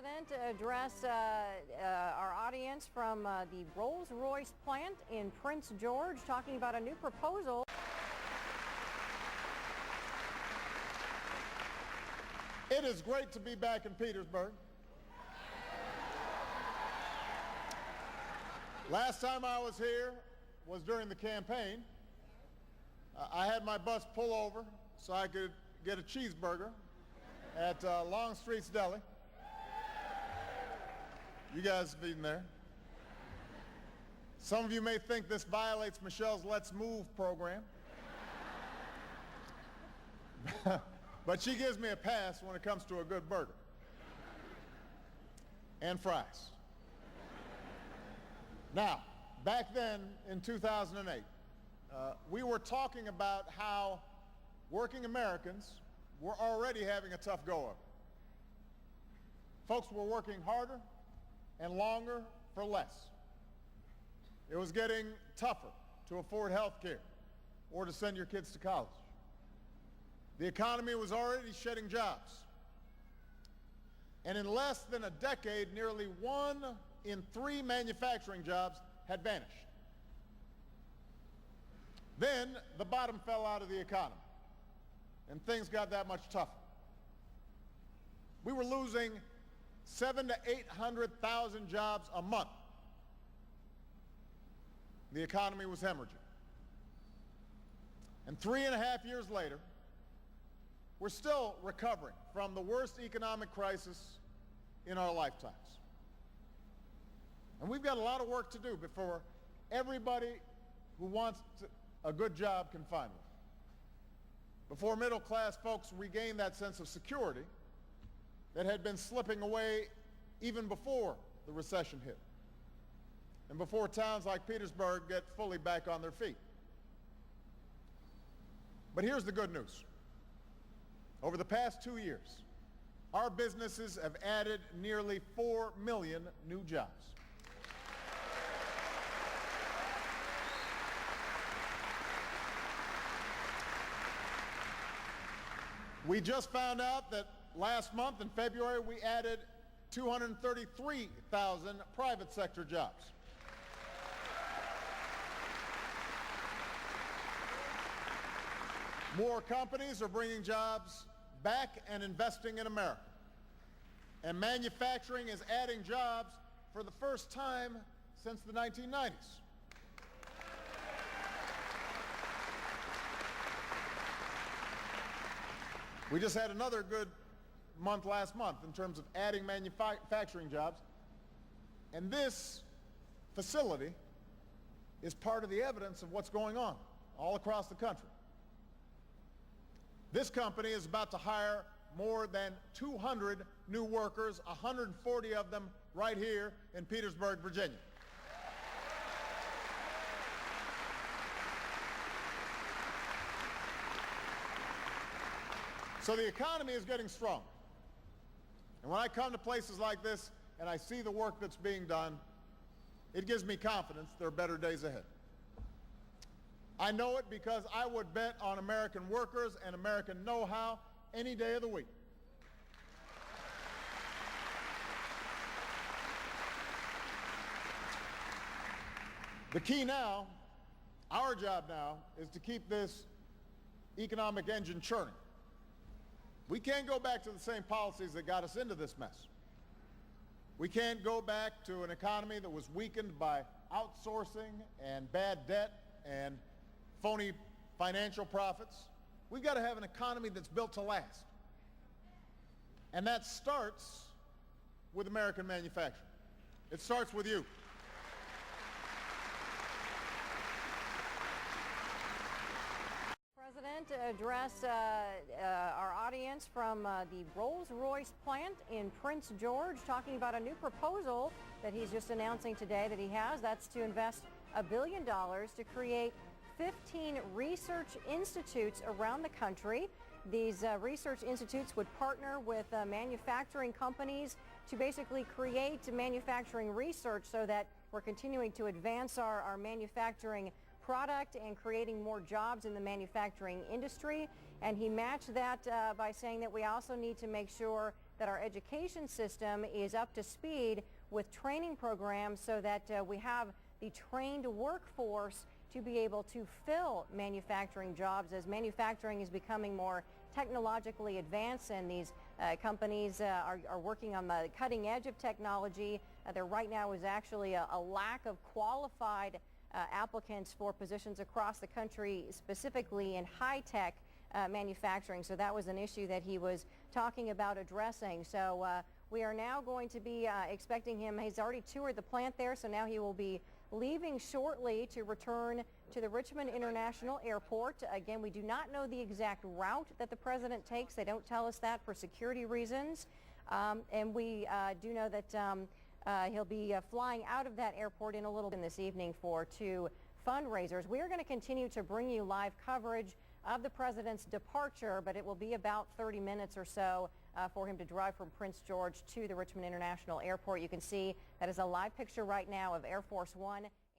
President address our audience from the Rolls Royce plant in Prince George, talking about a new proposal. It is great to be back in Petersburg. Last time I was here was during the campaign. I had my bus pull over so I could get a cheeseburger at Longstreet's Deli. You guys have been there. Some of you may think this violates Michelle's Let's Move program. But she gives me a pass when it comes to a good burger. And fries. Now, back then in 2008, we were talking about how working Americans were already having a tough go of it. Folks were working harder and longer for less. It was getting tougher to afford health care or to send your kids to college. The economy was already shedding jobs. And in less than a decade, nearly 1 in 3 manufacturing jobs had vanished. Then the bottom fell out of the economy, and things got that much tougher. We were losing 700,000 to 800,000 jobs a month. The economy was hemorrhaging. And 3.5 years later, we're still recovering from the worst economic crisis in our lifetimes. And we've got a lot of work to do before everybody who wants a good job can find one. Before middle-class folks regain that sense of security that had been slipping away even before the recession hit, and before towns like Petersburg get fully back on their feet. But here's the good news. Over the past 2 years, our businesses have added nearly 4 million new jobs. We just found out that last month in February we added 233,000 private sector jobs. More companies are bringing jobs back and investing in America. And manufacturing is adding jobs for the first time since the 1990s. We just had another good month last month in terms of adding manufacturing jobs. And this facility is part of the evidence of what's going on all across the country. This company is about to hire more than 200 new workers, 140 of them right here in Petersburg, Virginia. So the economy is getting strong. And when I come to places like this and I see the work that's being done, it gives me confidence there are better days ahead. I know it because I would bet on American workers and American know-how any day of the week. The key now, our job now, is to keep this economic engine churning. We can't go back to the same policies that got us into this mess. We can't go back to an economy that was weakened by outsourcing and bad debt and phony financial profits. We've got to have an economy that's built to last. And that starts with American manufacturing. It starts with you. President address our audience from the Rolls Royce plant in Prince George, talking about a new proposal that he's just announcing today that he has. That's to invest $1 billion to create 15 research institutes around the country. These research institutes would partner with manufacturing companies to basically create manufacturing research so that we're continuing to advance our manufacturing product and creating more jobs in the manufacturing industry. And he matched that by saying that we also need to make sure that our education system is up to speed with training programs so that we have the trained workforce to be able to fill manufacturing jobs as manufacturing is becoming more technologically advanced, and these companies are working on the cutting edge of technology. There right now is actually a lack of qualified applicants for positions across the country, specifically in high-tech manufacturing. So that was an issue that he was talking about addressing. So we are now going to be expecting him. He's already toured the plant there, so now he will be leaving shortly to return to the Richmond International Airport. Again, we do not know the exact route that the president takes. They don't tell us that for security reasons. And we do know that he'll be flying out of that airport in a little bit this evening for 2 fundraisers. We are going to continue to bring you live coverage of the president's departure, but it will be about 30 minutes or so for him to drive from Prince George to the Richmond International Airport. You can see that is a live picture right now of Air Force One.